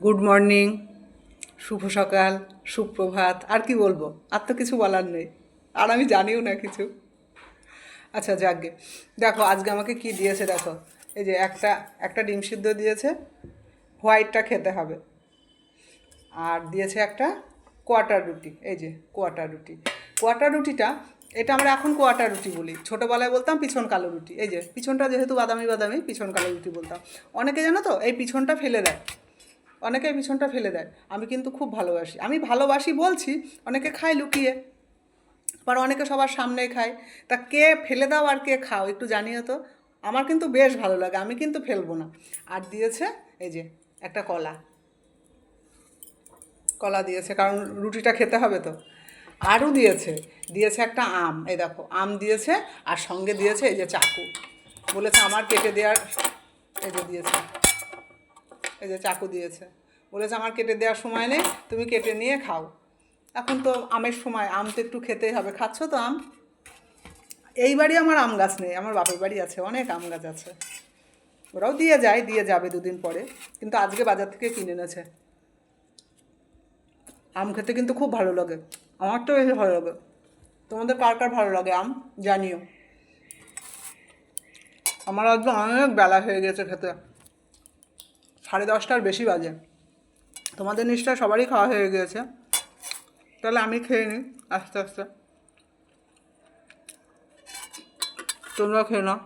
Good morning, শুভ সকাল, সুপ্রভাত, আর কি বলবো? আর তো কিছু বলার নেই, আর আমি জানিও না কিছু। আচ্ছা যাকগে, দেখো আজকে আমাকে কি দিয়েছে দেখো। এই যে একটা একটা ডিম সিদ্ধ দিয়েছে, হোয়াইটটা খেতে হবে। আর দিয়েছে একটা কোয়াটার রুটি, এই যে কোয়াটার রুটি। কোয়াটার রুটিটা, এটা আমরা এখন কোয়াটার রুটি বলি, ছোটোবেলায় বলতাম পিছন কালো রুটি। এই যে পিছনটা যেহেতু বাদামি বাদামি, পিছন কালো রুটি বলতাম। অনেকে জানো তো এই পিছনটা ফেলে দেয়, অনেকে পিছনটা ফেলে দেয়। আমি কিন্তু খুব ভালোবাসি, আমি ভালোবাসি বলছি, অনেকে খায় লুকিয়ে, আবার অনেকে সবার সামনেই খায়। তা কে ফেলে দাও আর কে খাও একটু জানিও তো। আমার কিন্তু বেশ ভালো লাগে, আমি কিন্তু ফেলবো না। আর দিয়েছে এই যে একটা কলা, কলা দিয়েছে কারণ রুটিটা খেতে হবে তো। আরও দিয়েছে, দিয়েছে একটা আম, এই দেখো আম দিয়েছে। আর সঙ্গে দিয়েছে এই যে চাকু, বলেছে আমার কেটে দেওয়ার, এই যে দিয়েছে, এই যে চাকু দিয়েছে, বলেছে আমার কেটে দেওয়ার সময় নেই, তুমি কেটে নিয়ে খাও। এখন তো আমের সময়, আম তো একটু খেতেই হবে। খাচ্ছ তো আম? এই বাড়ি আমার আম গাছ নেই, আমার বাপের বাড়ি আছে, অনেক আম গাছ আছে। ওরাও দিয়ে যায়, দিয়ে যাবে দুদিন পরে, কিন্তু আজকে বাজার থেকে কিনে এনেছে। আম খেতে কিন্তু খুব ভালো লাগে, আমার তো বেশি ভালো লাগে। তোমাদের কার কার ভালো লাগে আম জানিও। আমার আজকে অনেক বেলা হয়ে গেছে খেতে, 10:30টার বেশি বাজে। তোমাদের নিশ্চয় সবারই খাওয়া হয়ে গিয়েছে, তাহলে আমি খেয়ে নিই আস্তে আস্তে, তোমরা খেয়ে নাও।